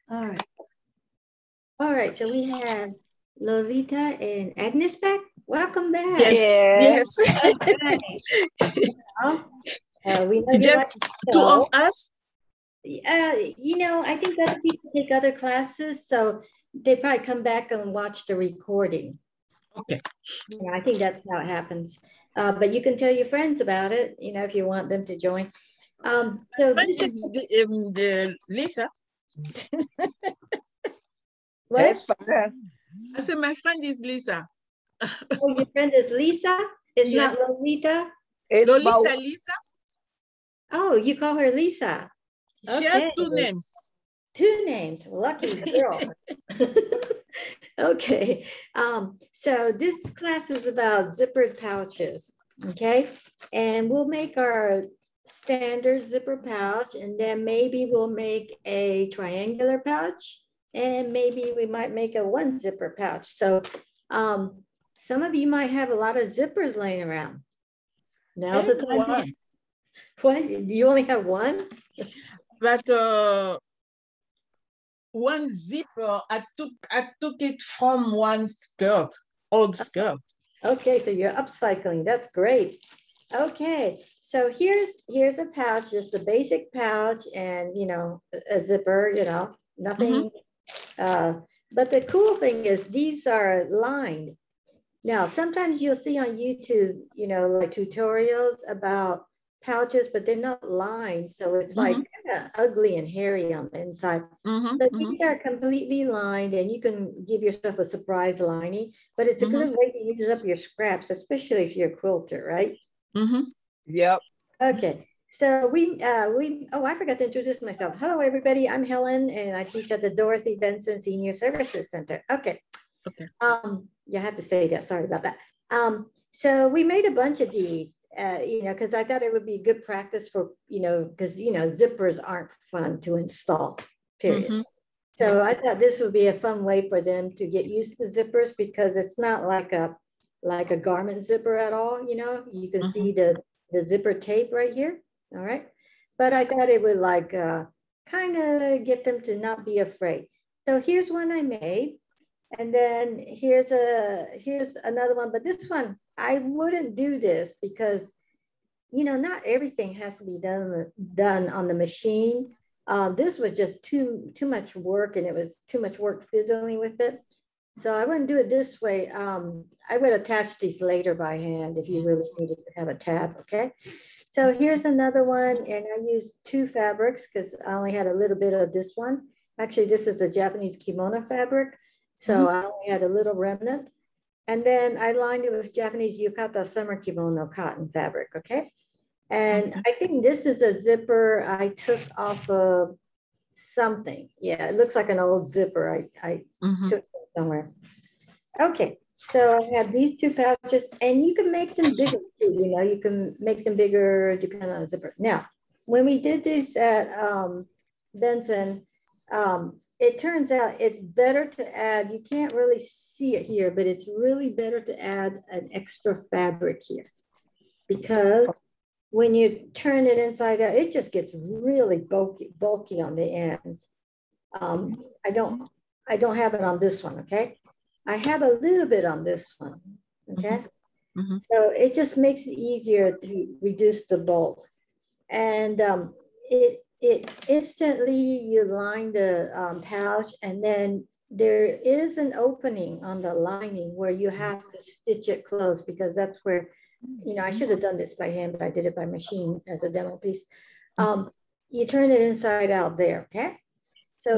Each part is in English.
All right. All right, so we have Lolita and Agnes back. Welcome back. Yes. We know you Just two of us? You know, I think other people take other classes, so they probably come back and watch the recording. Okay. Yeah, I think that's how it happens. But you can tell your friends about it, you know, if you want them to join. So this is the Lisa. What? Yes, I said my friend is Lisa. Oh, your friend is Lisa? It's yes. not Lolita? It's Lolita Lisa. Oh, you call her Lisa. Okay. She has two names. Two names. Lucky girl. Okay. So this class is about zippered pouches. Okay. And we'll make our standard zipper pouch, and then maybe we'll make a triangular pouch, and maybe we might make a one zipper pouch. So some of you might have a lot of zippers laying around. Now's the time. What? You only have one? But one zipper, I took it from one skirt, old skirt. Okay, so you're upcycling. That's great. Okay, so here's a pouch, just a basic pouch, and you know, a zipper, you know, nothing. But the cool thing is these are lined. Now, sometimes you'll see on YouTube, you know, like tutorials about pouches, but they're not lined. So it's like kind of ugly and hairy on the inside. But these are completely lined, and you can give yourself a surprise lining, but it's a good way to use up your scraps, especially if you're a quilter, right? Yep. Okay. So I forgot to introduce myself. Hello, everybody. I'm Helen, and I teach at the Dorothy Benson Senior Services Center. Okay. Okay. You have to say that. Sorry about that. So we made a bunch of these, you know, because I thought it would be good practice for, you know, because, you know, zippers aren't fun to install, period. So I thought this would be a fun way for them to get used to zippers, because it's not like a garment zipper at all. You know, you can see the zipper tape right here. All right. But I thought it would like kind of get them to not be afraid. So here's one I made. And then here's another one, but this one, I wouldn't do this because, you know, not everything has to be done on the machine. This was just too much work, and it was too much work fiddling with it. So I wouldn't do it this way. I would attach these later by hand if you really needed to have a tab, okay? So here's another one, and I used two fabrics because I only had a little bit of this one. Actually, this is a Japanese kimono fabric. So I only had a little remnant. And then I lined it with Japanese yukata summer kimono cotton fabric, okay? And I think this is a zipper I took off of something. Yeah, it looks like an old zipper I took somewhere. Okay, so I have these two pouches, and you can make them bigger too, you know, you can make them bigger depending on the zipper. Now, when we did this at Benson, it turns out it's better to add, you can't really see it here, but it's really better to add an extra fabric here, because when you turn it inside out, it just gets really bulky on the ends. I don't have it on this one, okay? I have a little bit on this one, okay? So it just makes it easier to reduce the bulk. And it instantly, you line the pouch, and then there is an opening on the lining where you have to stitch it closed, because that's where, you know, I should have done this by hand, but I did it by machine as a demo piece. You turn it inside out there, okay? So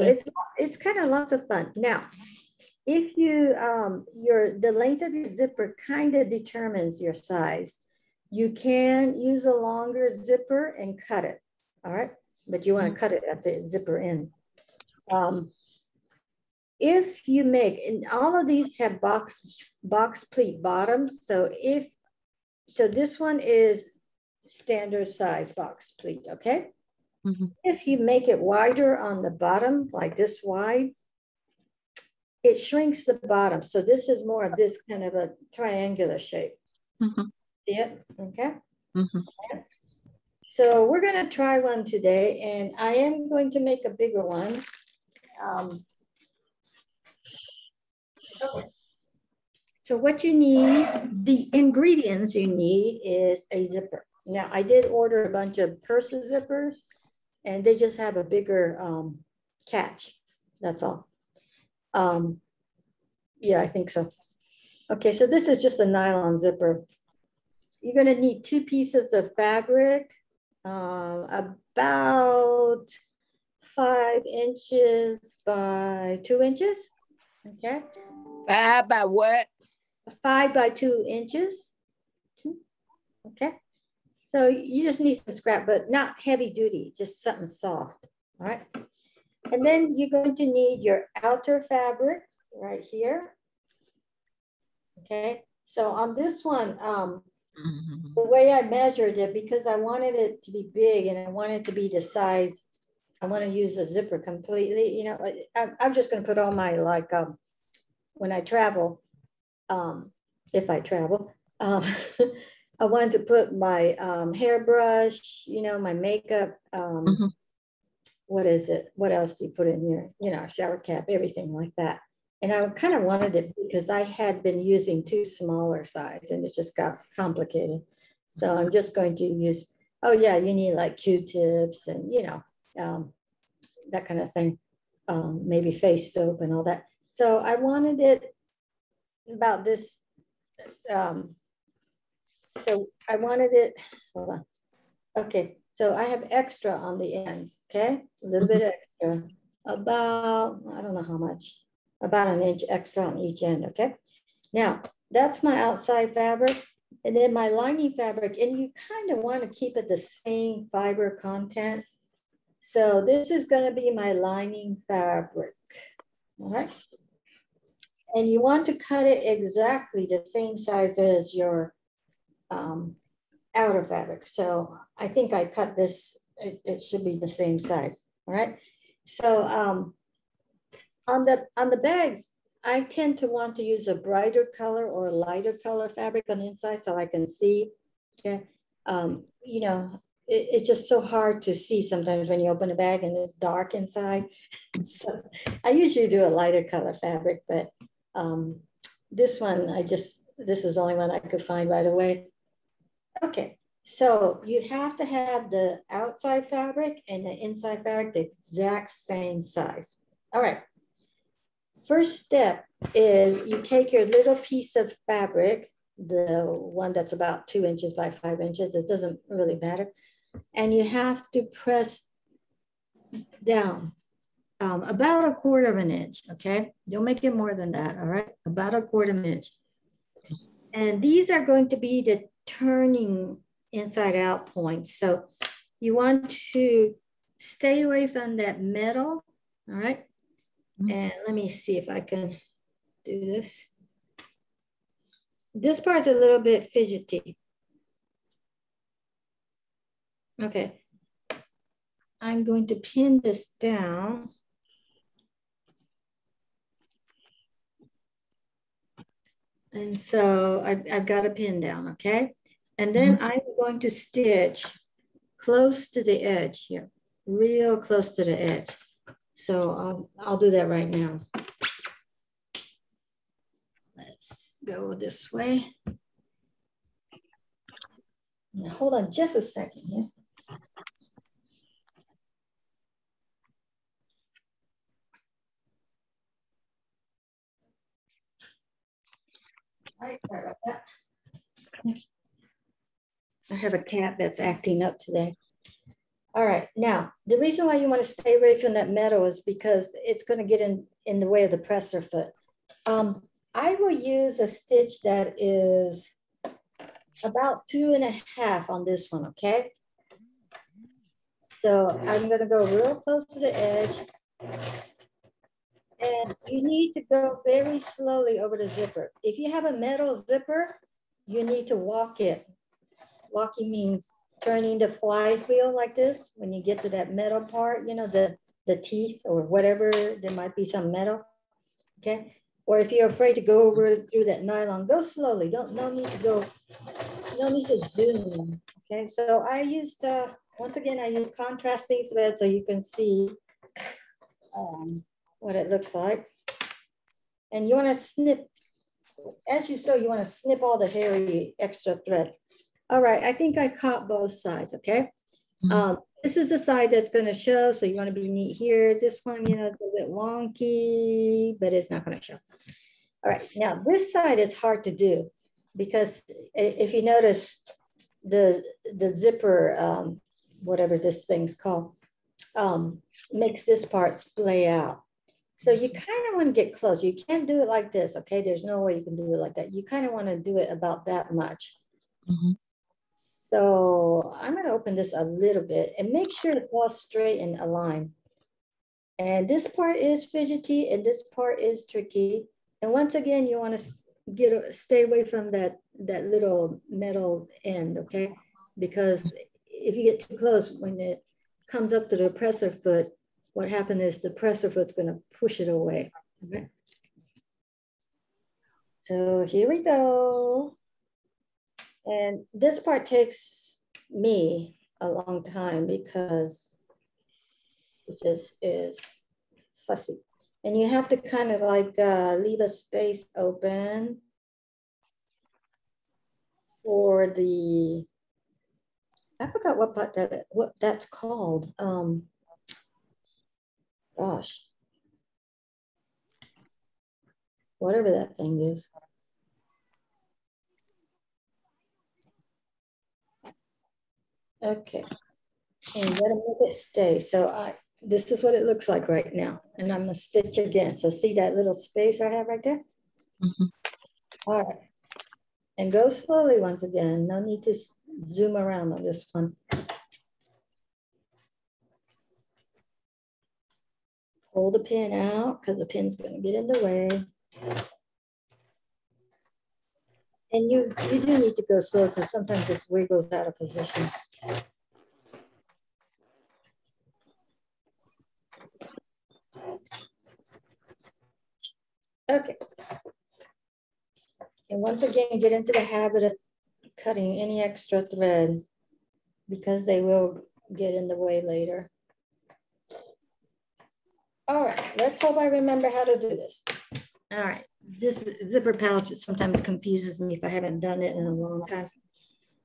it's kind of lots of fun. Now, if you, the length of your zipper kind of determines your size. You can use a longer zipper and cut it, all right? But you want to cut it at the zipper end. If you make, and all of these have box pleat bottoms. So this one is standard size box pleat, okay? If you make it wider on the bottom, like this wide, it shrinks the bottom. So this is more of this kind of a triangular shape. See it? Okay. So we're going to try one today, and I am going to make a bigger one. Okay. So what you need, the ingredients you need is a zipper. Now I did order a bunch of purses zippers and they just have a bigger catch. That's all. Yeah, I think so. Okay, so this is just a nylon zipper. You're gonna need 2 pieces of fabric, about 5 inches by 2 inches. Okay. 5 by what? 5 by 2 inches. Okay. So you just need some scrap, but not heavy duty, just something soft. All right. And then you're going to need your outer fabric right here. Okay. So on this one, the way I measured it, because I wanted it to be big and I want it to be the size, I want to use a zipper completely. You know, I'm just going to put all my, like, when I travel, if I travel, I wanted to put my hairbrush, you know, my makeup, what is it? What else do you put in here? You know, shower cap, everything like that. And I kind of wanted it because I had been using 2 smaller size and it just got complicated. So I'm just going to use, oh yeah, you need like Q-tips and, you know, that kind of thing. Maybe face soap and all that. So I wanted it about this. So I wanted it, hold on. Okay, so I have extra on the ends, okay? A little bit extra, about, I don't know how much, about 1 inch extra on each end, okay? Now, that's my outside fabric. And then my lining fabric, and you kind of want to keep it the same fiber content. So this is going to be my lining fabric, all right? And you want to cut it exactly the same size as your outer fabric. So I think I cut this, it should be the same size, all right? So on the bags, I tend to want to use a brighter color or a lighter color fabric on the inside so I can see, okay? You know, it's just so hard to see sometimes when you open a bag and it's dark inside. So I usually do a lighter color fabric, but this one, this is the only one I could find right away. Okay, so you have to have the outside fabric and the inside fabric the exact same size. All right. First step is you take your little piece of fabric, the one that's about 2 inches by 5 inches, it doesn't really matter. And you have to press down about 1/4 inch, okay? Don't make it more than that, all right? About 1/4 inch. And these are going to be the turning inside out points. So you want to stay away from that metal, all right? And let me see if I can do this. This part's a little bit fidgety. Okay. I'm going to pin this down. And so I've got a pin down, okay? And then I'm going to stitch close to the edge here, real close to the edge. So I'll do that right now. Let's go this way. Now, hold on just a second here. All right, sorry about that. I have a cat that's acting up today. All right, now, the reason why you want to stay away from that metal is because it's going to get in the way of the presser foot. I will use a stitch that is about 2.5 on this one, okay? So I'm going to go real close to the edge. And you need to go very slowly over the zipper. If you have a metal zipper, you need to walk it. Walking means turning the flywheel like this. When you get to that metal part, you know, the teeth or whatever, there might be some metal, okay? Or if you're afraid to go over through that nylon, go slowly. No need to go, no need to zoom, okay? So I used, once again, I used contrasting thread so you can see what it looks like. And you want to snip, as you sew, you want to snip all the hairy extra thread. All right, I think I caught both sides, okay? This is the side that's going to show, so you want to be neat here. This one, you know, it's a bit wonky, but it's not going to show. All right, now this side is hard to do because if you notice the zipper, whatever this thing's called, makes this part splay out. So you kind of want to get close. You can't do it like this, okay? There's no way you can do it like that. You kind of want to do it about that much. So I'm going to open this a little bit and make sure it's all straight and aligned. And this part is fidgety and this part is tricky. And once again, you want to stay away from that little metal end, okay? Because if you get too close, when it comes up to the presser foot, what happens is the presser foot's going to push it away, okay? So here we go. And this part takes me a long time because it just is fussy. And you have to kind of like leave a space open for the, I forgot what that's called. Gosh, whatever that thing is. Okay, and let it stay. So this is what it looks like right now. And I'm gonna stitch again. So see that little space I have right there? All right, and go slowly once again. No need to zoom around on this one. Pull the pin out because the pin's gonna get in the way. And you do need to go slow because sometimes this wiggles out of position. Okay. And once again, get into the habit of cutting any extra thread because they will get in the way later. All right, let's hope I remember how to do this. All right, this zipper pouch sometimes confuses me if I haven't done it in a long time.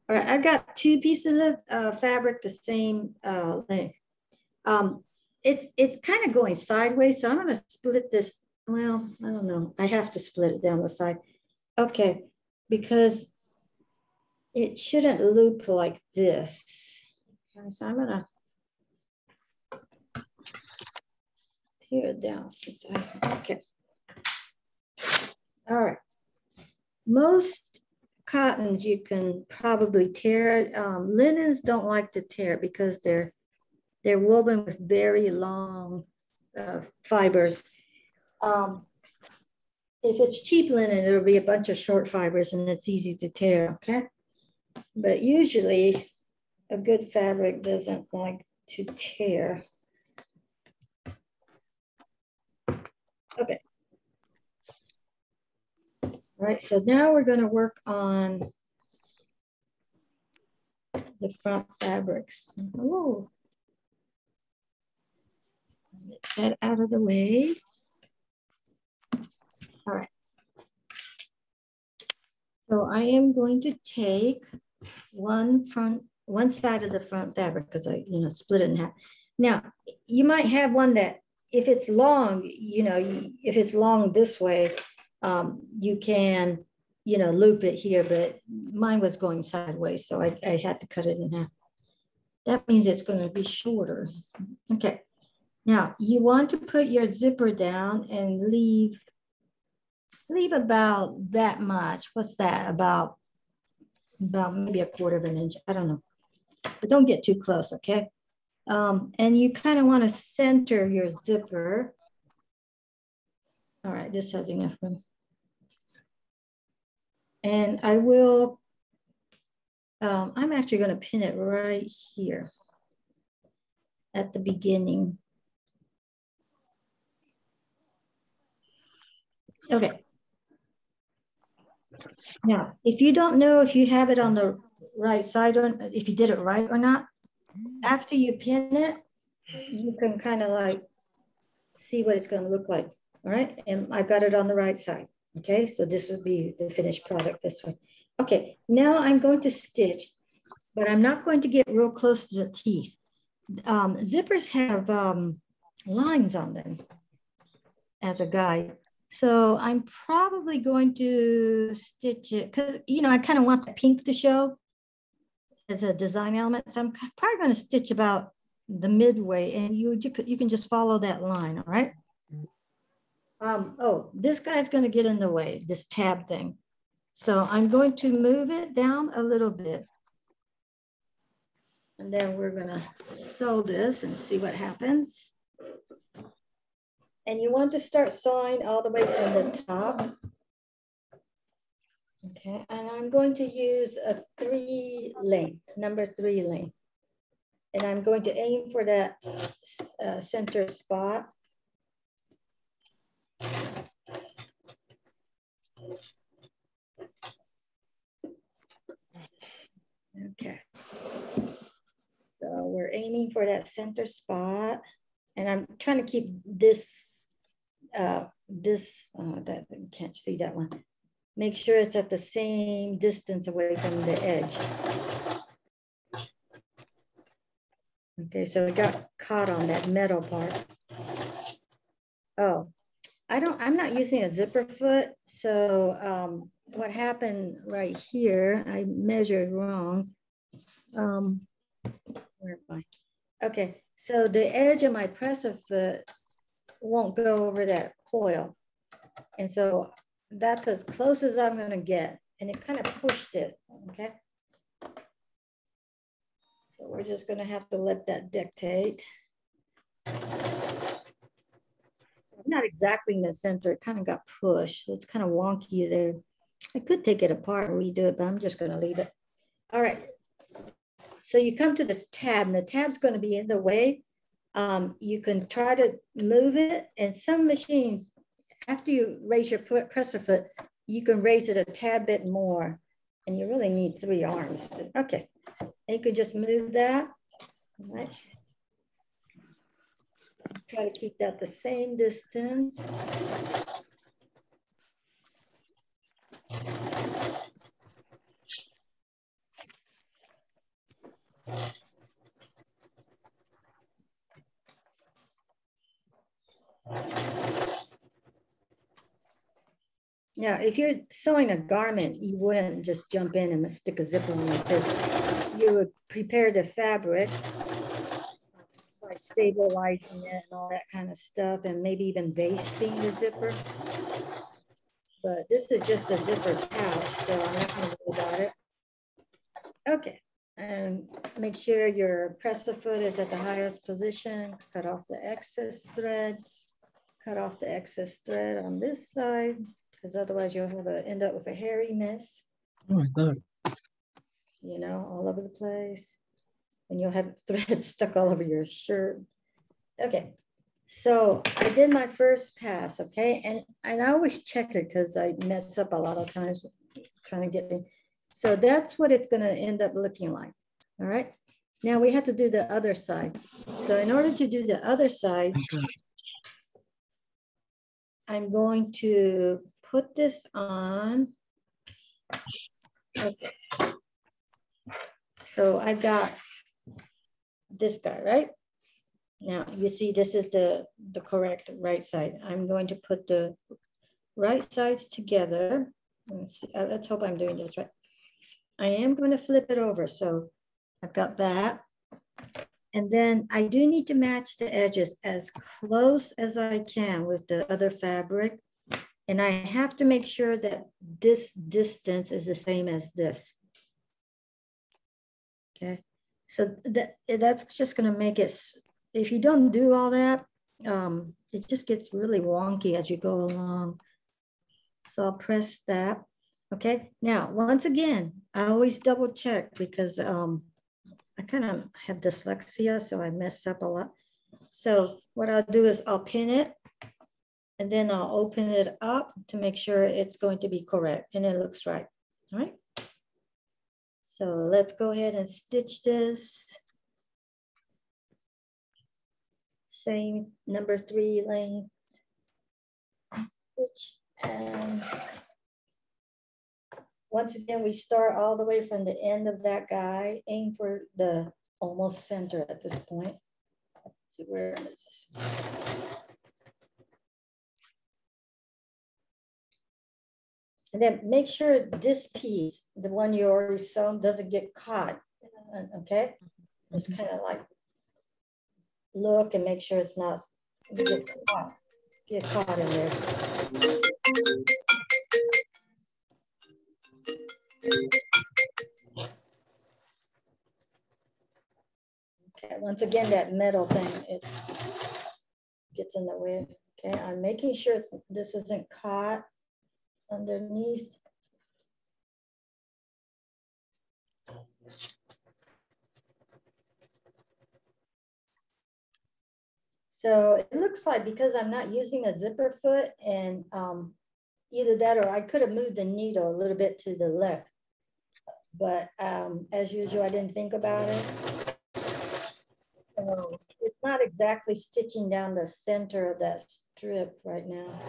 All right, I've got two pieces of fabric the same length. It's kind of going sideways, so I'm gonna split this. Well, I don't know, I have to split it down the side. Okay, because it shouldn't loop like this. Okay, so I'm gonna tear it down. Okay. All right. Most cottons you can probably tear it. Linens don't like to tear because they're woven with very long fibers. If it's cheap linen, it'll be a bunch of short fibers and it's easy to tear, okay? But usually a good fabric doesn't like to tear. Okay. All right, so now we're gonna work on the front fabrics. Oh, get that out of the way. All right. So I am going to take one side of the front fabric because I, split it in half. Now, you might have one that if it's long, if it's long this way, you can, loop it here, but mine was going sideways, so I had to cut it in half. That means it's going to be shorter. Okay. Now, you want to put your zipper down and leave about that much. What's that? About maybe a quarter of an inch. I don't know. But don't get too close, okay? And you kind of want to center your zipper. All right, this has enough room. And I will, I'm actually going to pin it right here at the beginning. Okay. Now, if you don't know if you have it on the right side or if you did it right or not, after you pin it, you can kind of like see what it's going to look like. All right, and I've got it on the right side. Okay, so this would be the finished product this way. Okay, now I'm going to stitch, but I'm not going to get real close to the teeth. Zippers have lines on them as a guide. So I'm probably going to stitch it because, you know, I kind of want the pink to show as a design element. So I'm probably going to stitch about the midway, and you can just follow that line, all right? Oh, this guy's going to get in the way, this tab thing. So I'm going to move it down a little bit. And then we're going to sew this and see what happens. And you want to start sewing all the way from the top. Okay, and I'm going to use a 3 length, number 3 length. And I'm going to aim for that center spot. Okay. So we're aiming for that center spot. And I'm trying to keep this, that you can't see that one. Make sure it's at the same distance away from the edge. Okay, so it got caught on that metal part. Oh, I'm not using a zipper foot. So what happened right here, I measured wrong. Where am I? Okay, so the edge of my presser foot won't go over that coil. And so that's as close as I'm gonna get. And it kind of pushed it, okay? So we're just gonna have to let that dictate. I'm not exactly in the center, it kind of got pushed. So it's kind of wonky there. I could take it apart and redo it, but I'm just gonna leave it. All right, so you come to this tab, and the tab's gonna be in the way. You can try to move it, and some machines, after you raise your presser foot, you can raise it a tad bit more, and you really need 3 arms. Okay, and you can just move that, all right? Try to keep that the same distance. Now, if you're sewing a garment, you wouldn't just jump in and stick a zipper in like this. You would prepare the fabric by stabilizing it and all that kind of stuff, and maybe even basting the zipper. But this is just a zipper pouch, so I'm not going to worry about it. Okay, and make sure your presser foot is at the highest position. Cut off the excess thread. Cut off the excess thread on this side, because otherwise you'll have to end up with a hairy mess. Oh my God. You know, all over the place. And you'll have thread stuck all over your shirt. Okay, so I did my first pass, okay? And I always check it because I mess up a lot of times trying to get in. So that's what it's gonna end up looking like, all right? Now we have to do the other side. So in order to do the other side, I'm going to put this on. Okay. So I've got this guy, right? Now you see this is the correct right side. I'm going to put the right sides together. Let's see, let's hope I'm doing this right. I am going to flip it over. So I've got that. And then I do need to match the edges as close as I can with the other fabric. And I have to make sure that this distance is the same as this. Okay, so that's just gonna make it, if you don't do all that, it just gets really wonky as you go along. So I'll press that. Okay, now, once again, I always double check because I kind of have dyslexia, so I mess up a lot. So what I'll do is I'll pin it, and then I'll open it up to make sure it's going to be correct and it looks right, all right? So let's go ahead and stitch this. same number 3 length stitch, and once again, we start all the way from the end of that guy, aim for the almost center at this point. Let's see, where is this? And then make sure this piece, the one you already sewn, doesn't get caught, okay? Just kind of like look and make sure it's not get caught in there. Okay, once again, that metal thing, it gets in the way. Okay, I'm making sure this isn't caught underneath. So it looks like, because I'm not using a zipper foot, and either that or I could have moved the needle a little bit to the left. But as usual, I didn't think about it. So it's not exactly stitching down the center of that strip right now.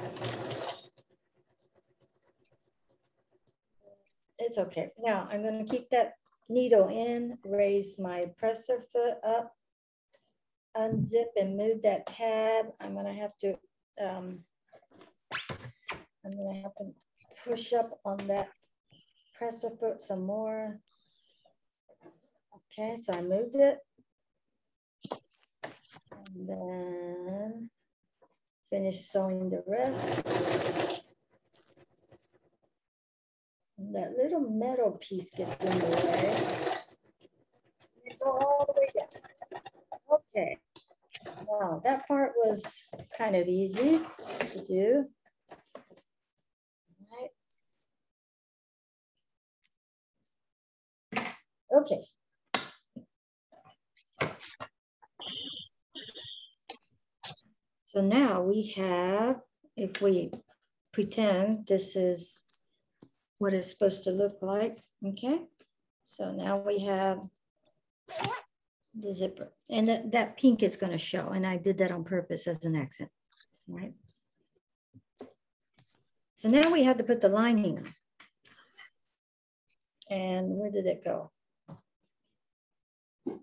It's okay. Now I'm going to keep that needle in, raise my presser foot up, unzip and move that tab. I'm going to have to push up on that presser foot some more. Okay, so I moved it. And then finish sewing the rest. And that little metal piece gets in the way. Go all the way down. Okay. Wow, that part was kind of easy to do. All right. Okay. So now we have, if we pretend this is what it's supposed to look like, okay? So now we have the zipper, and that pink is gonna show, and I did that on purpose as an accent, right? So now we have to put the lining on. And where did it go? All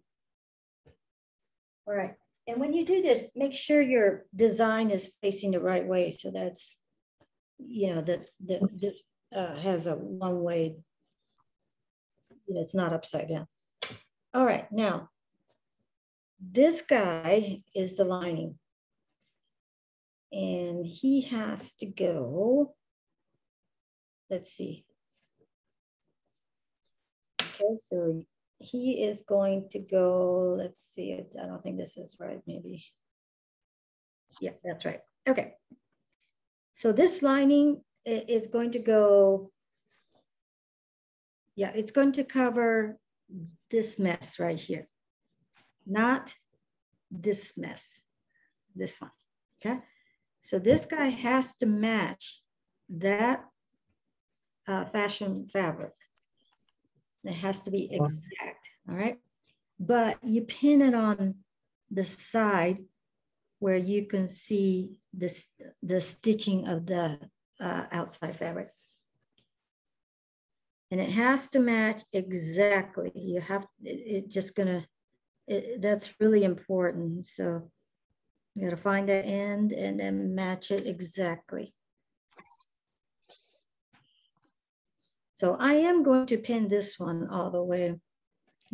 right. And when you do this, make sure your design is facing the right way. So that's, you know, that has a one way, you know, it's not upside down. All right, now, this guy is the lining. And he has to go, let's see. Okay, so he is going to go, let's see, I don't think this is right, maybe. Yeah, that's right. Okay. So this lining is going to go, yeah, it's going to cover this mess right here, not this mess, this one, okay? So this guy has to match that fashion fabric. It has to be exact, all right? But you pin it on the side where you can see this, the stitching of the outside fabric. And it has to match exactly. You have, that's really important. So you gotta find the end and then match it exactly. So I am going to pin this one all the way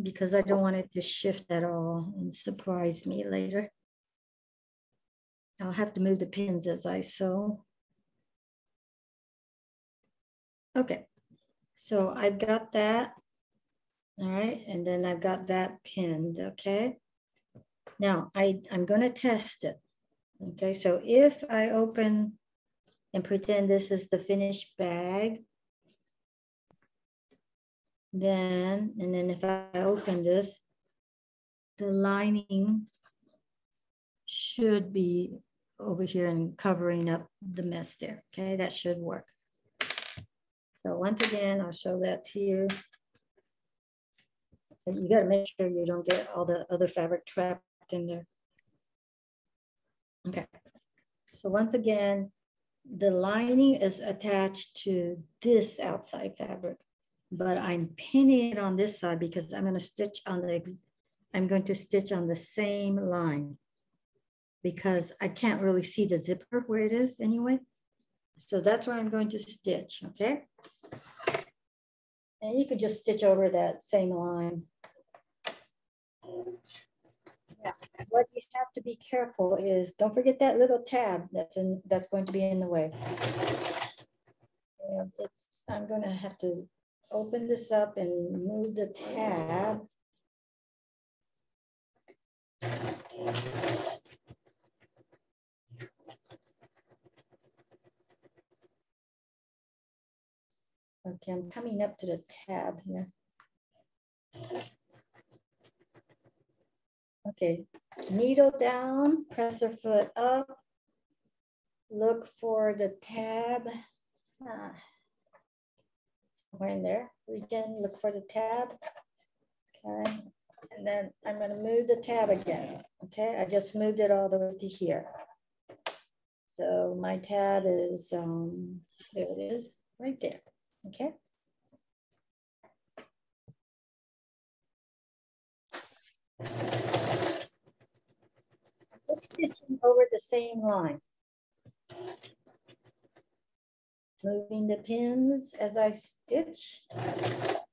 because I don't want it to shift at all and surprise me later. I'll have to move the pins as I sew. Okay, so I've got that. All right, and then I've got that pinned, okay? Now I'm gonna test it. Okay, so if I open and pretend this is the finished bag, then if I open this, the lining should be over here and covering up the mess there. Okay, that should work. So once again, I'll show that to you. And you got to make sure you don't get all the other fabric trapped in there. Okay. So once again, the lining is attached to this outside fabric, but I'm pinning it on this side because I'm going to stitch on the same line because I can't really see the zipper where it is anyway. So that's where I'm going to stitch, okay? And you could just stitch over that same line. Yeah. What you have to be careful is don't forget that little tab that's going to be in the way. And I'm going to have to open this up and move the tab. Okay, I'm coming up to the tab here. Okay, needle down, presser foot up, look for the tab. Somewhere in there, reach in, look for the tab. Okay, and then I'm going to move the tab again. Okay, I just moved it all the way to here. So my tab is, there it is, right there. Okay. Just stitching over the same line. Moving the pins as I stitch,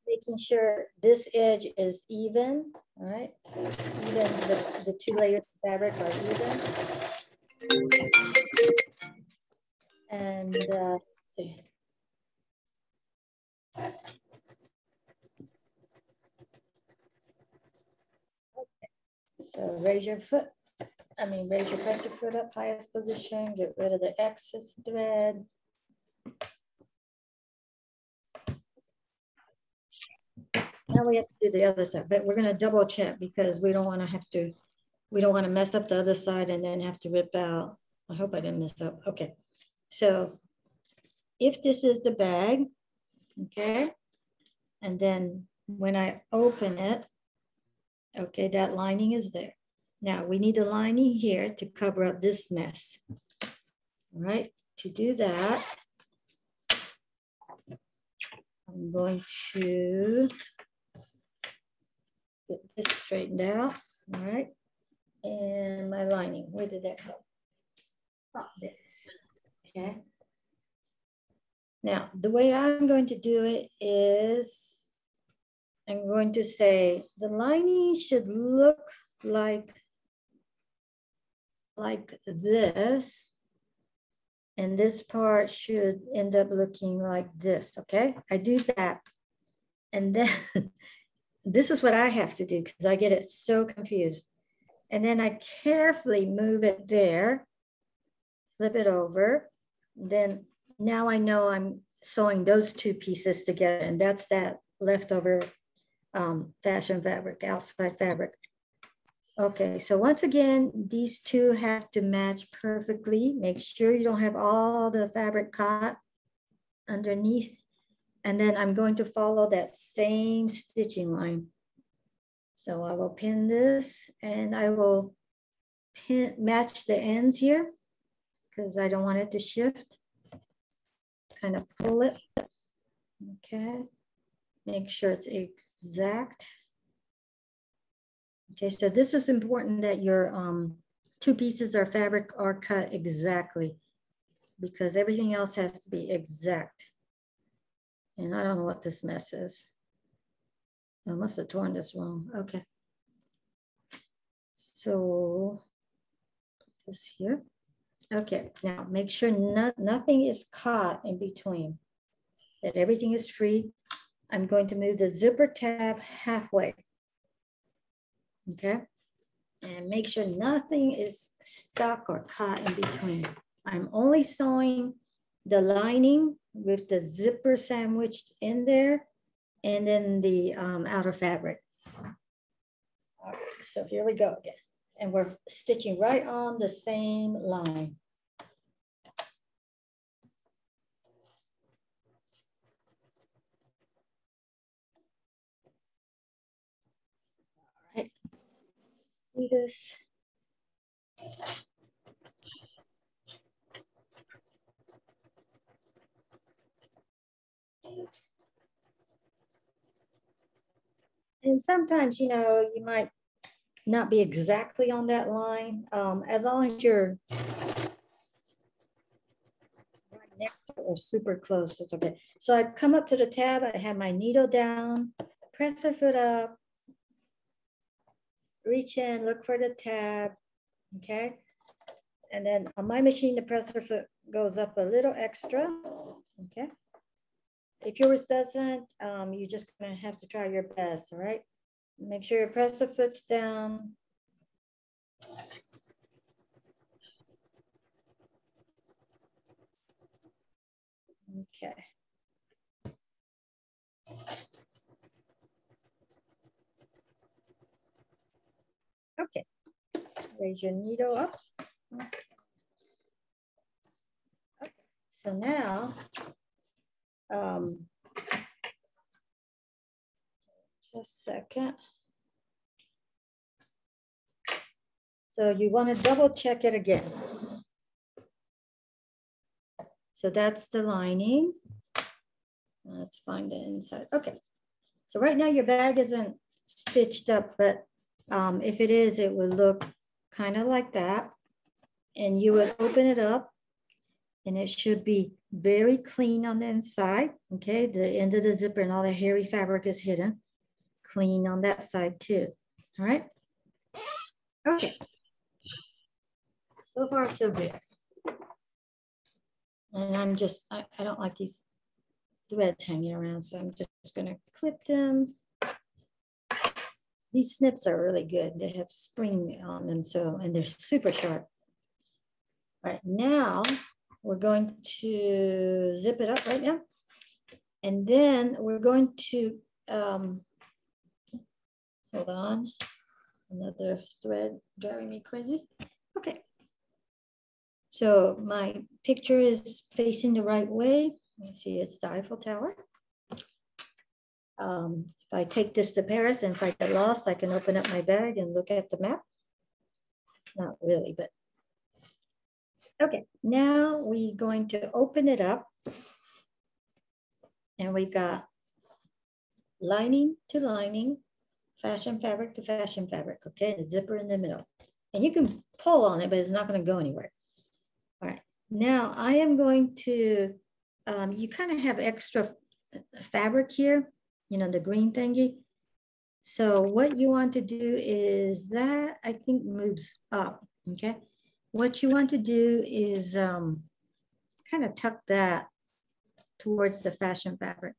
making sure this edge is even, all right? Even the two layers of fabric are even. And let's see. Okay. So raise your presser foot up, highest position, get rid of the excess thread. Now we have to do the other side, but we're going to double check because we don't want to mess up the other side and then have to rip out. I hope I didn't mess up. Okay. So if this is the bag, okay, and then when I open it, okay, that lining is there. Now we need a lining here to cover up this mess. All right, to do that, I'm going to get this straightened out, all right? And my lining, where did that go? Oh, there it is, okay. Now, the way I'm going to do it is I'm going to say the lining should look like this. And this part should end up looking like this, okay? I do that. And then this is what I have to do because I get it so confused. And then I carefully move it there, flip it over. Then now I know I'm sewing those two pieces together, and that's that leftover fashion fabric, outside fabric. Okay, so once again, these two have to match perfectly. Make sure you don't have all the fabric caught underneath. And then I'm going to follow that same stitching line. So I will pin this and I will match the ends here because I don't want it to shift. Kind of pull it. Okay. Make sure it's exact. Okay, so this is important that your two pieces of fabric are cut exactly because everything else has to be exact. And I don't know what this mess is. I must have torn this wrong. Okay. So this here. Okay, now make sure nothing is caught in between, that everything is free. I'm going to move the zipper tab halfway. Okay, and make sure nothing is stuck or caught in between. I'm only sewing the lining with the zipper sandwiched in there and then the outer fabric. All right, so here we go again. And we're stitching right on the same line. All right, see this? And sometimes, you know, you might not be exactly on that line. As long as you're right next to it or super close, it's okay. So I come up to the tab, I have my needle down, press the foot up, reach in, look for the tab, okay? And then on my machine, the presser foot goes up a little extra, okay? If yours doesn't, you're just gonna have to try your best, all right? Make sure your presser foot's down. Okay. Okay, raise your needle up. Okay. So now, just a second. So you want to double check it again. So that's the lining. Let's find the inside. Okay. So right now your bag isn't stitched up, but if it is, it would look kind of like that. And you would open it up and it should be very clean on the inside. Okay. The end of the zipper and all the hairy fabric is hidden. Clean on that side too. All right. Okay. So far, so good. And I'm just, I don't like these threads hanging around, so I'm just gonna clip them. These snips are really good. They have spring on them, so, and they're super sharp. All right, now we're going to zip it up right now. And then we're going to, hold on, another thread driving me crazy. Okay. So my picture is facing the right way. Let me see, it's the Eiffel Tower. If I take this to Paris and if I get lost, I can open up my bag and look at the map. Not really, but. Okay, now we're going to open it up. And we've got lining to lining, fashion fabric to fashion fabric, okay? And zipper in the middle. And you can pull on it, but it's not gonna go anywhere. All right, now I am going to, you kind of have extra fabric here, you know, the green thingy. So what you want to do is that I think moves up, okay? What you want to do is kind of tuck that towards the fashion fabric.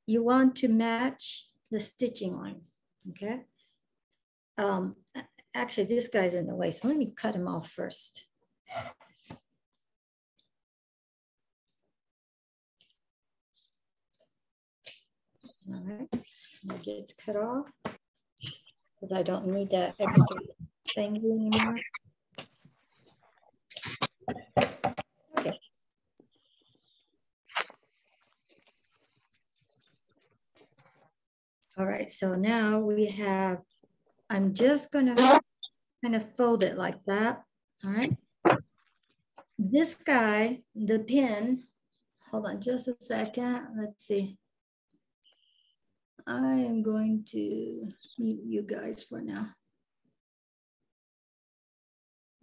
You want to match the stitching lines, okay? Actually, this guy's in the way, so let me cut him off first. All right, it gets cut off because I don't need that extra thing anymore. Okay. All right, so now we have, I'm just gonna kind of fold it like that, all right? This guy, the pin, hold on just a second, let's see. I am going to mute you guys for now.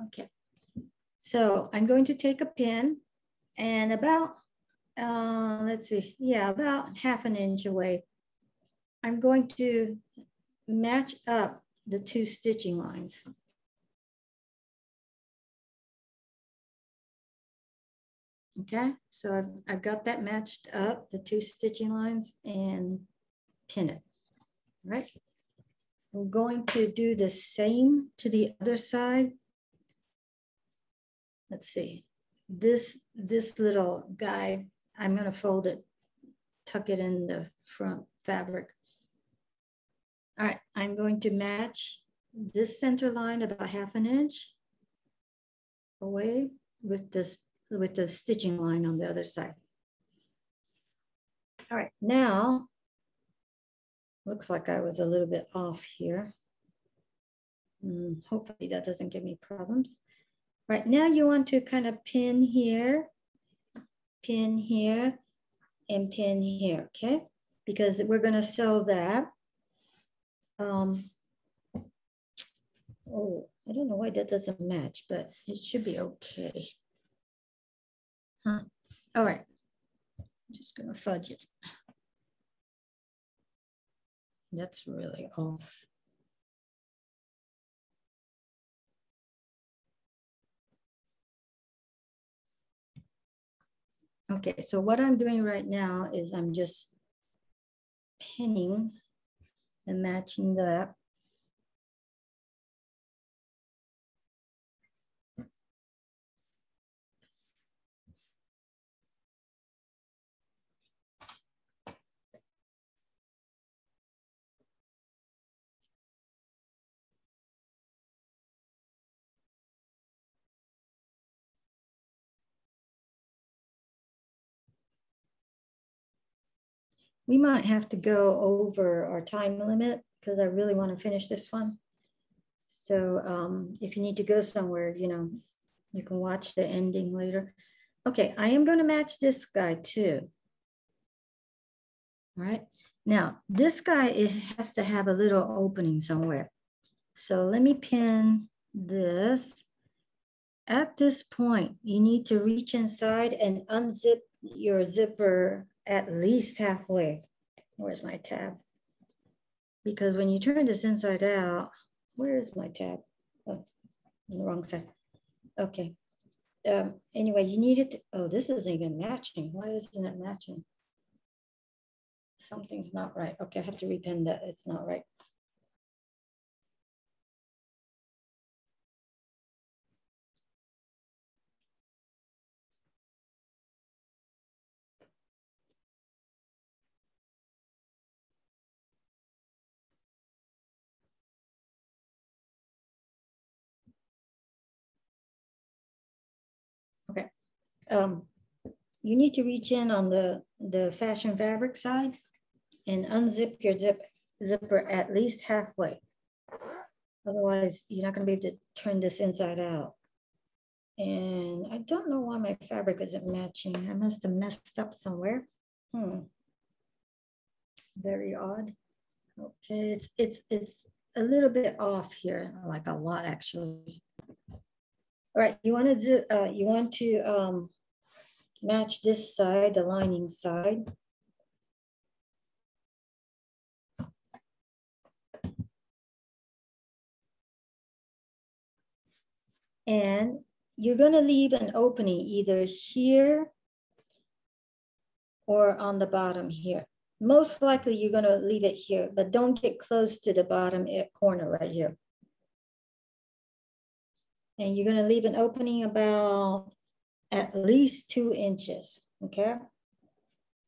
Okay, so I'm going to take a pin and about, let's see, yeah, about 1/2 inch away, I'm going to match up the two stitching lines. Okay, so I've got that matched up, the two stitching lines, and pin it, all right? I'm going to do the same to the other side. Let's see, this little guy, I'm gonna fold it, tuck it in the front fabric. All right, I'm going to match this center line about 1/2 inch away with this, with the stitching line on the other side. All right, now, looks like I was a little bit off here. Hopefully that doesn't give me problems. Right now you want to kind of pin here, and pin here, okay? Because we're gonna sew that. Oh, I don't know why that doesn't match, but it should be okay. Huh. All right. I'm just gonna fudge it. That's really off. Okay, so what I'm doing right now is I'm just pinning and matching that. We might have to go over our time limit because I really want to finish this one. So if you need to go somewhere, you know, you can watch the ending later. Okay, I am going to match this guy too. All right. Now, this guy, it has to have a little opening somewhere. So let me pin this. At this point, you need to reach inside and unzip your zipper at least halfway. Where's my tab? Because when you turn this inside out, where is my tab? Oh, on the wrong side. Okay. Anyway, you need it. Oh, this isn't even matching. Why isn't it matching? Something's not right. Okay, I have to repin that. It's not right. Okay. You need to reach in on the fashion fabric side and unzip your zipper at least halfway. Otherwise, you're not going to be able to turn this inside out. And I don't know why my fabric isn't matching. I must have messed up somewhere. Very odd. Okay, it's a little bit off here, like a lot actually. All right, you want to match this side, the lining side. And you're going to leave an opening either here or on the bottom here. Most likely you're going to leave it here, but don't get close to the bottom corner right here. And you're going to leave an opening about at least 2 inches, okay?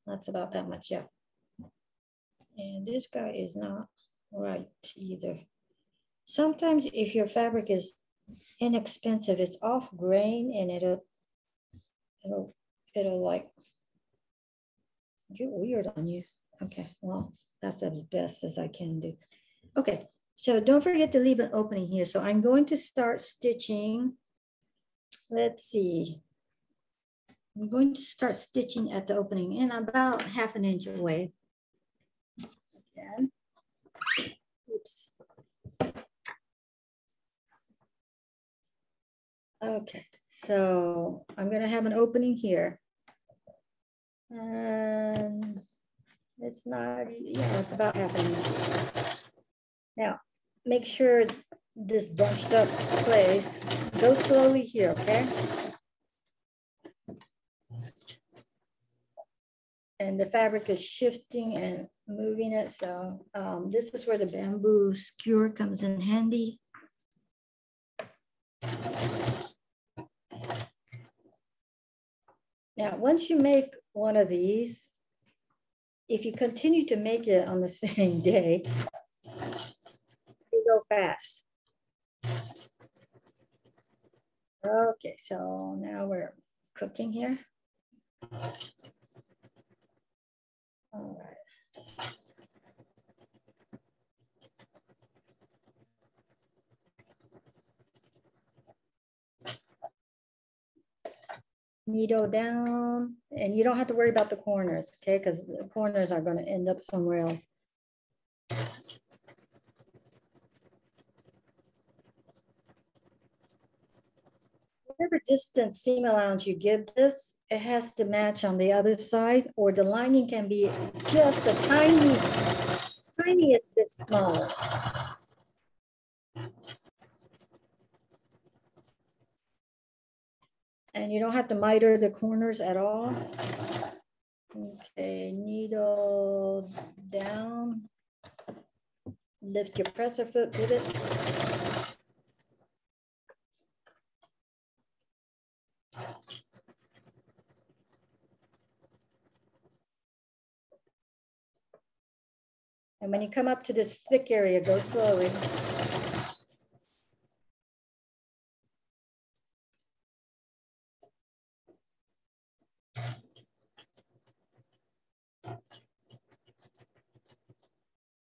That's about that much, yeah. And this guy is not right either. Sometimes if your fabric is inexpensive, it's off grain and it'll like get weird on you. Okay, well, that's as best as I can do. Okay, so don't forget to leave an opening here. So I'm going to start stitching. Let's see. I'm going to start stitching at the opening and about 1/2 inch away. Again. Oops. Okay, so I'm going to have an opening here. And it's not, yeah, it's about 1/2 inch. Now, make sure this bunched up place, go slowly here, okay? And the fabric is shifting and moving it. So this is where the bamboo skewer comes in handy. Now, once you make one of these, if you continue to make it on the same day, you go fast. Okay, so now we're cooking here. All right. Needle down, and you don't have to worry about the corners, okay? Because the corners are going to end up somewhere else. whatever distance seam allowance you give this, it has to match on the other side, or the lining can be just a tiniest bit smaller. And you don't have to miter the corners at all. Okay, needle down. Lift your presser foot with it. And when you come up to this thick area, go slowly.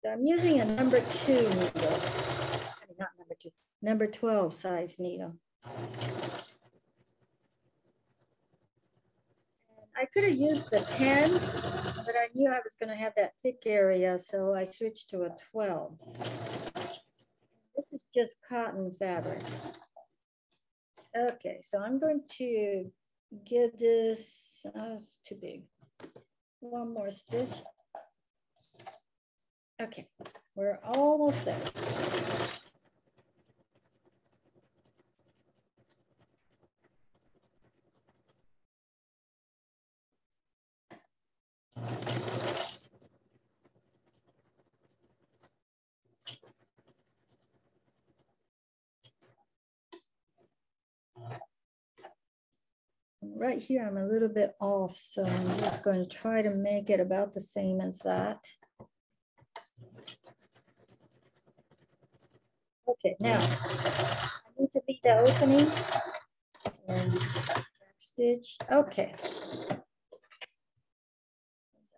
So I'm using a number 2 needle. I mean, not number 2, number 12 size needle. I could have used the 10, but I knew I was going to have that thick area, so I switched to a 12. This is just cotton fabric. Okay, so I'm going to give this, it's too big, one more stitch. Okay, we're almost there. Right here, I'm a little bit off, so I'm just going to try to make it about the same as that. Okay, now I need to beat the opening and stitch. Okay.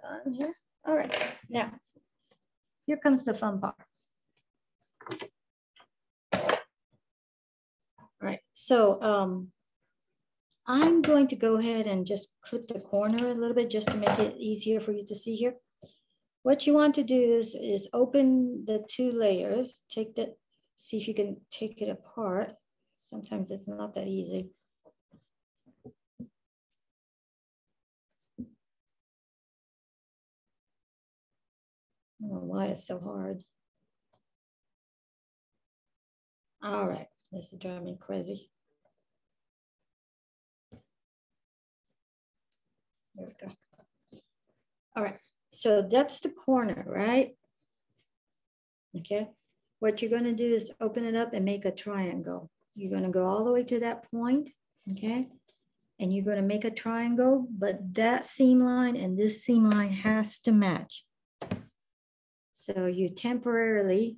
Done here. All right, now here comes the fun part. All right, so I'm going to go ahead and just clip the corner a little bit just to make it easier for you to see here. What you want to do is open the 2 layers, take that, see if you can take it apart. Sometimes it's not that easy. I don't know why it's so hard. All right, this is driving me crazy. There we go. All right, so that's the corner, right? Okay, what you're going to do is open it up and make a triangle. You're going to go all the way to that point, okay? And you're going to make a triangle, but that seam line and this seam line has to match. So you temporarily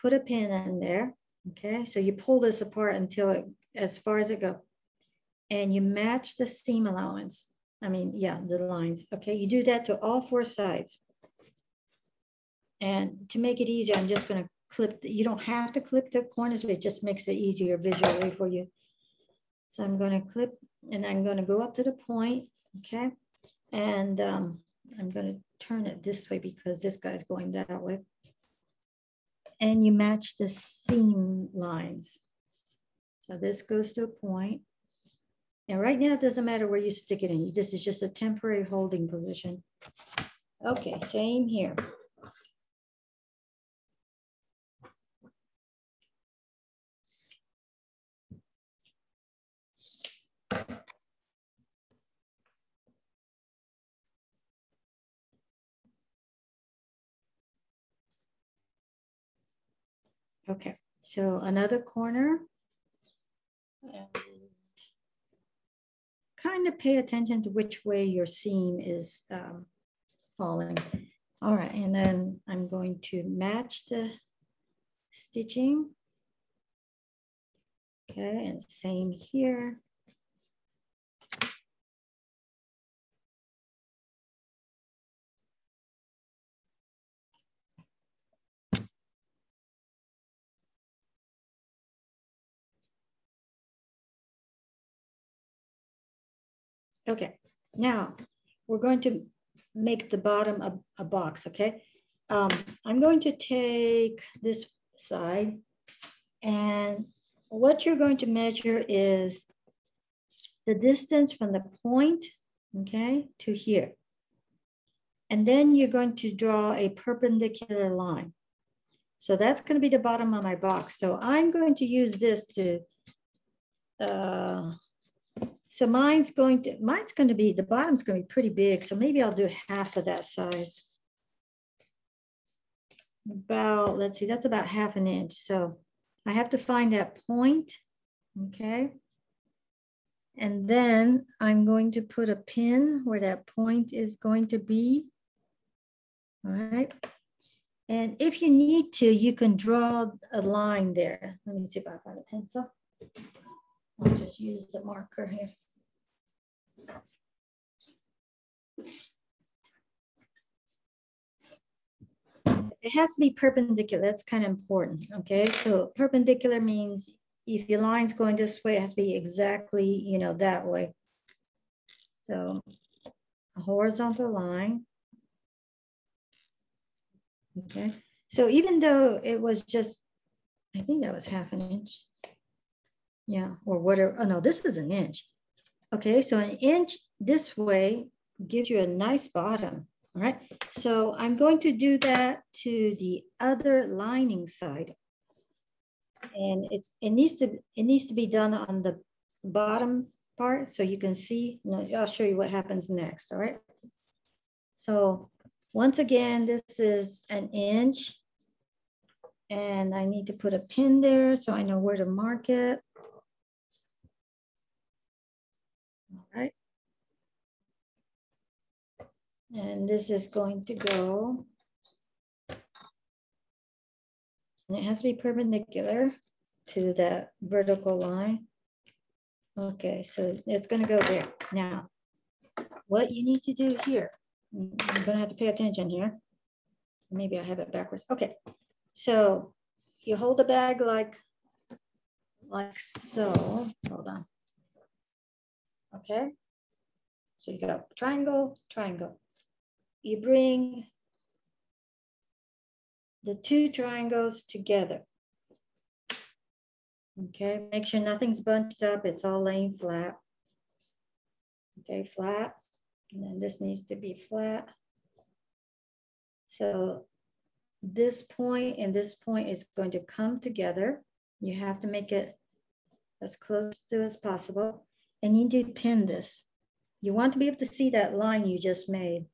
put a pin in there, okay? So you pull this apart until it, as far as it goes. And you match the seam allowance. I mean, yeah, the lines, okay? You do that to all 4 sides. And to make it easier, I'm just gonna clip, you don't have to clip the corners, but it just makes it easier visually for you. So I'm gonna clip and I'm gonna go up to the point, okay? And I'm gonna turn it this way because this guy's going that way. And you match the seam lines. So this goes to a point. And right now, it doesn't matter where you stick it in. This is just a temporary holding position. Okay, same here. Okay, so another corner. Kind of pay attention to which way your seam is falling. All right, and then I'm going to match the stitching. Okay, and same here. Okay, now we're going to make the bottom a box, okay? I'm going to take this side, and what you're going to measure is the distance from the point, okay, to here. And then you're going to draw a perpendicular line. So that's going to be the bottom of my box. So I'm going to use this to, so mine's going to be, the bottom's going to be pretty big. So maybe I'll do half of that size. About, let's see, that's about 1/2 inch. So I have to find that point, okay? And then I'm going to put a pin where that point is going to be, all right? And if you need to, you can draw a line there. Let me see if I find a pencil. I'll just use the marker here. It has to be perpendicular. That's kind of important, okay? So perpendicular means if your line's going this way, it has to be exactly, you know, that way. So a horizontal line. Okay, so even though it was just, I think that was 1/2 inch. Yeah, or whatever. Oh no, this is 1 inch. Okay, so 1 inch this way gives you a nice bottom. All right, so I'm going to do that to the other lining side. And it needs to be done on the bottom part so you can see. I'll show you what happens next. All right. So once again, this is 1 inch, and I need to put a pin there so I know where to mark it. All right. And this is going to go, and it has to be perpendicular to that vertical line. Okay, so it's going to go there. Now, what you need to do here, I'm going to have to pay attention here. Maybe I have it backwards. Okay, so you hold the bag like so. Hold on. Okay, so you go triangle, triangle. You bring the 2 triangles together. Okay, make sure nothing's bunched up. It's all laying flat. Okay, flat. And then this needs to be flat. So this point and this point is going to come together. You have to make it as close to as possible. And you need to pin this. You want to be able to see that line you just made,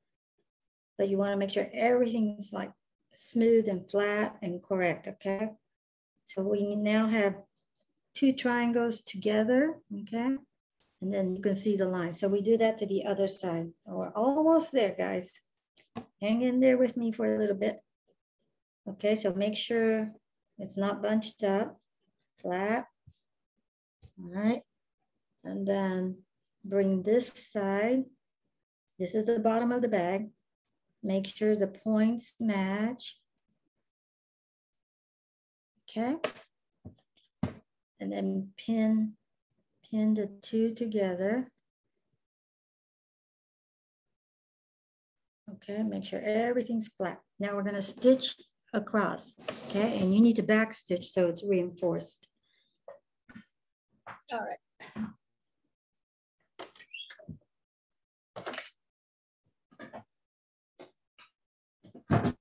but you want to make sure everything's like smooth and flat and correct, okay? So we now have 2 triangles together, okay? And then you can see the line. So we do that to the other side. We're almost there, guys. Hang in there with me for a little bit. Okay, so make sure it's not bunched up, flat. All right, and then bring this side. This is the bottom of the bag. Make sure the points match. Okay, and then pin the 2 together. Okay, make sure everything's flat. Now we're going to stitch across, okay? And you need to back stitch so it's reinforced. All right. All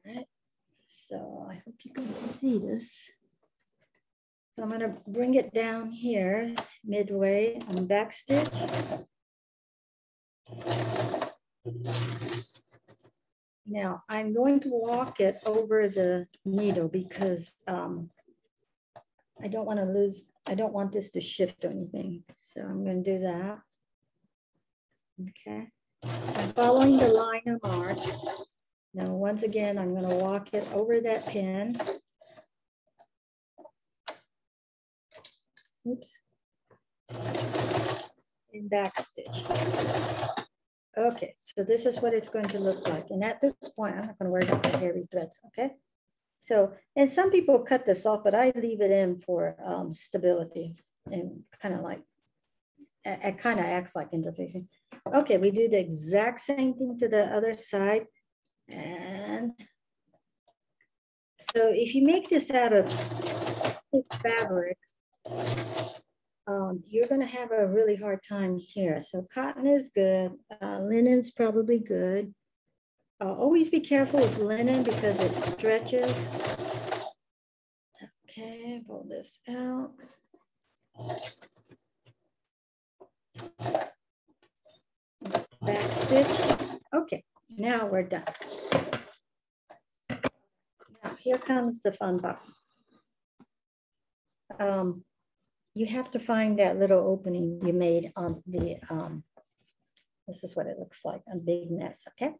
right, so I hope you can see this. So I'm going to bring it down here midway and back stitch. Now I'm going to walk it over the needle because I don't want to lose, I don't want this to shift or anything. So I'm going to do that. Okay. I'm following the line of mark. Now, once again, I'm going to walk it over that pin. Oops. And back stitch. Okay, so this is what it's going to look like. And at this point, I'm not going to worry about the hairy threads, okay? So, and some people cut this off, but I leave it in for stability and kind of like, it kind of acts like interfacing. Okay, we do the exact same thing to the other side. And so if you make this out of thick fabric, you're going to have a really hard time here. So cotton is good. Linen's probably good. Always be careful with linen because it stretches. Okay, pull this out. Back stitch. Okay, now we're done. Now here comes the fun part. You have to find that little opening you made on the, this is what it looks like, a big mess, okay?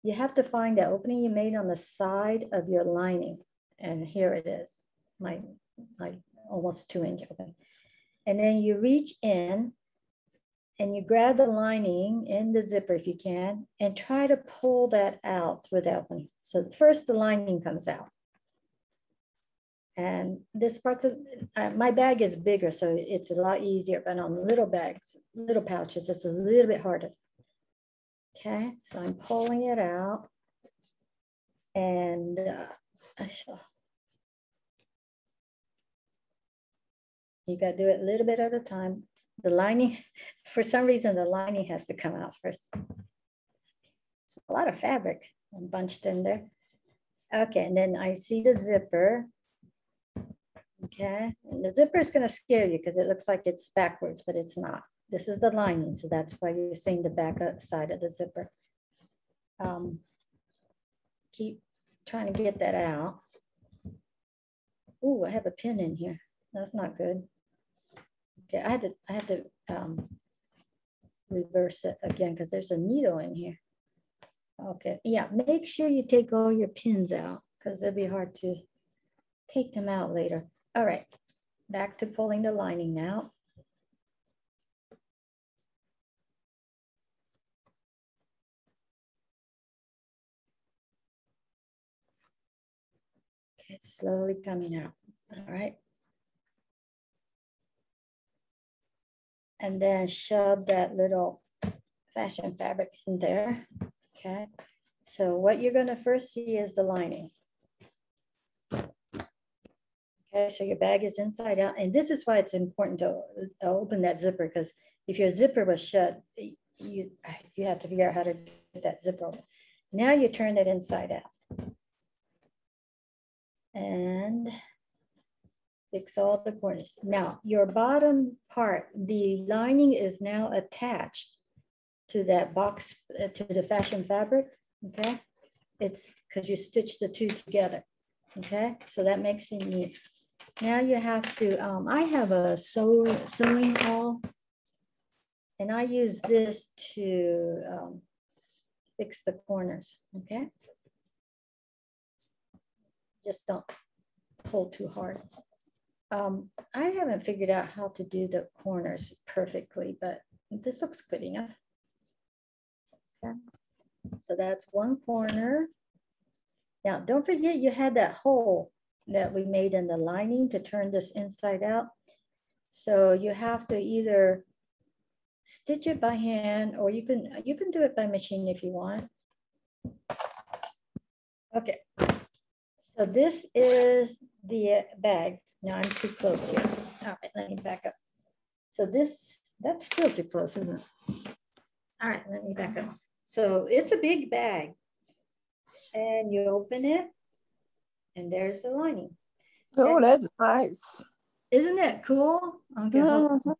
You have to find that opening you made on the side of your lining. And here it is, my almost 2-inch opening. And then you reach in and you grab the lining in the zipper if you can, and try to pull that out through the opening. So first the lining comes out. And this part's, my bag is bigger, so it's a lot easier, but on little bags, little pouches, it's a little bit harder. Okay, so I'm pulling it out. And you got to do it a little bit at a time. The lining, for some reason, the lining has to come out first. It's a lot of fabric bunched in there. Okay, and then I see the zipper. Okay, and the zipper is going to scare you because it looks like it's backwards, but it's not. This is the lining, so that's why you're seeing the back side of the zipper. Keep trying to get that out. Ooh, I have a pin in here. That's not good. Okay, I had to reverse it again because there's a needle in here. Okay, yeah, make sure you take all your pins out because it'll be hard to take them out later. All right, back to pulling the lining out. Okay, it's slowly coming out. All right. And then shove that little fashion fabric in there. Okay. So what you're going to first see is the lining. Okay, so your bag is inside out. And this is why it's important to open that zipper, because if your zipper was shut, you have to figure out how to get that zipper open. Now you turn it inside out. And fix all the corners. Now, your bottom part, the lining is now attached to that box, to the fashion fabric, okay? It's because you stitch the two together, okay? So that makes it neat. Now you have to, I have a sewing awl, and I use this to fix the corners, okay? Just don't pull too hard. I haven't figured out how to do the corners perfectly, but this looks good enough. Okay. So that's one corner. Now, don't forget you had that hole that we made in the lining to turn this inside out. So you have to either stitch it by hand, or you can do it by machine if you want. Okay. So this is the bag. No, I'm too close here. All right, let me back up. So that's still too close, isn't it? All right, let me back up. So it's a big bag. And you open it, and there's the lining. Oh, that's nice. Isn't that cool? Okay, Mm-hmm.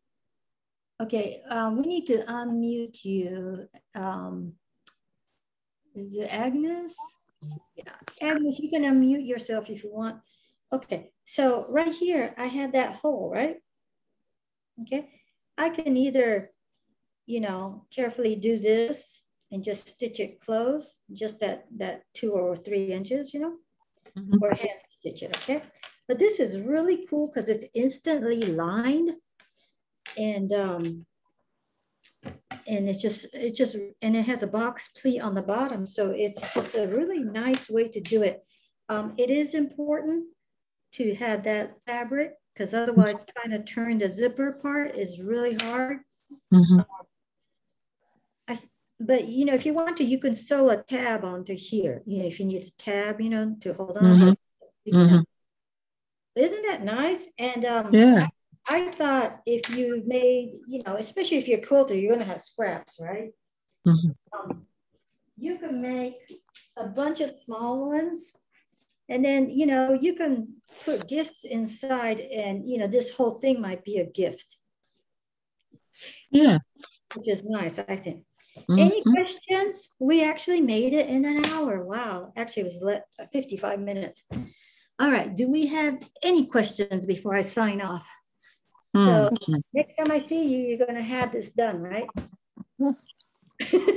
Okay, we need to unmute you. Is it Agnes? Yeah, Agnes, you can unmute yourself if you want. Okay, so right here, I had that hole, right? Okay, I can either, carefully do this and just stitch it closed, just that 2 or 3 inches, Mm-hmm. or hand stitch it, okay? But this is really cool because it's instantly lined, and it has a box pleat on the bottom, so it's just a really nice way to do it. It is important to have that fabric, because otherwise trying to turn the zipper part is really hard. Mm-hmm. But if you want to, you can sew a tab onto here. If you need a tab, to hold on. Mm-hmm. Mm-hmm. Isn't that nice? And yeah, I thought if you made, you know, especially if you're a quilter, you're gonna have scraps, right? You can make a bunch of small ones, and then, you know, you can put gifts inside, and, you know, this whole thing might be a gift. Yeah. Which is nice, I think. Any questions? We actually made it in an hour. Wow. Actually, it was 55 minutes. All right. Do we have any questions before I sign off? So next time I see you, you're going to have this done, right?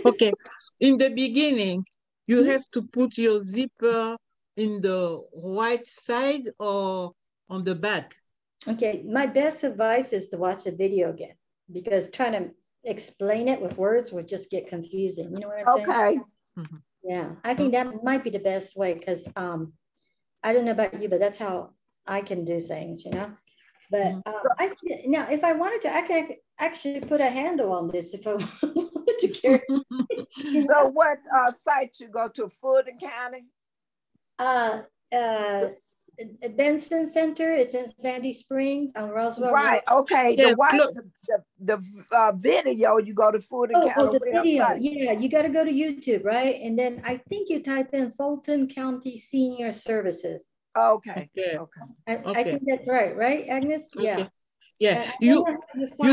Okay. In the beginning, you have to put your zipper in the right side or on the back. Okay. My best advice is to watch the video again, because trying to explain it with words would just get confusing. You know what I'm saying? Okay. Yeah. I think that might be the best way, because I don't know about you, but that's how I can do things, you know? But now, if I wanted to, I could actually put a handle on this if I wanted to carry. So what site you go to? Fulton County? Benson Center. It's in Sandy Springs on Roswell. Right. Okay. Yeah, the video, you go to Fulton County the video. website. Yeah, you got to go to YouTube, right? And then I think you type in Fulton County Senior Services. Okay. Okay. I think that's right, Agnes? Okay. Yeah. You're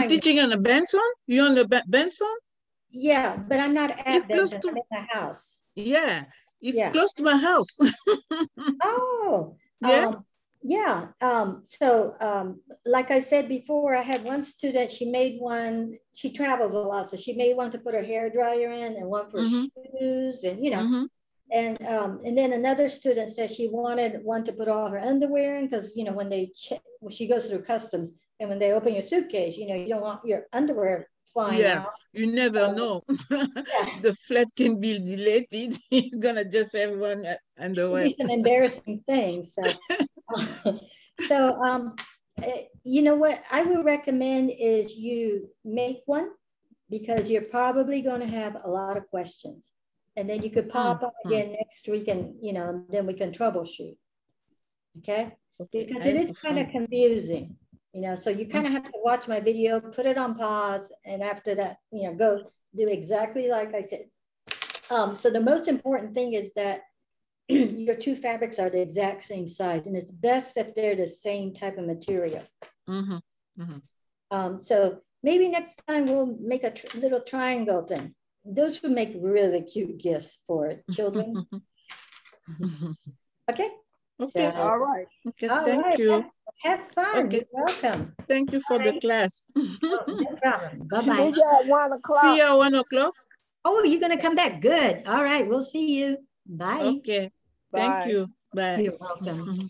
teaching on the Benson? You're on the Benson? Yeah, but I'm not at Benson. I'm in the house. Yeah, it's close to my house. Oh, yeah. So like I said before, I had one student, she made one, she travels a lot. So she made one to put her hair dryer in, and one for shoes, and, you know, and then another student said she wanted one to put all her underwear in, because, you know, when she goes through customs, and when they open your suitcase, you know, you don't want your underwear flying out. You never know. The flight can be deleted. You're gonna just have one underwear. Some embarrassing things. So, you know what I would recommend is you make one, because you're probably going to have a lot of questions, and then you could pop up again next week, and, you know, then we can troubleshoot. Okay, because it is kind of confusing. You know, so you kind of have to watch my video, put it on pause, and after that, you know, go do exactly like I said. So the most important thing is that your two fabrics are the exact same size, and it's best if they're the same type of material. So maybe next time we'll make a little triangle thing. Those would make really cute gifts for children. Okay. Okay. So, all right. Okay. Thank you. Have fun. Okay. You're welcome. Thank you for the class. No problem. Bye-bye. See you at 1 o'clock. See you at 1 o'clock. Oh, you're going to come back. Good. All right. We'll see you. Bye. Okay. Thank you. Bye. You're welcome.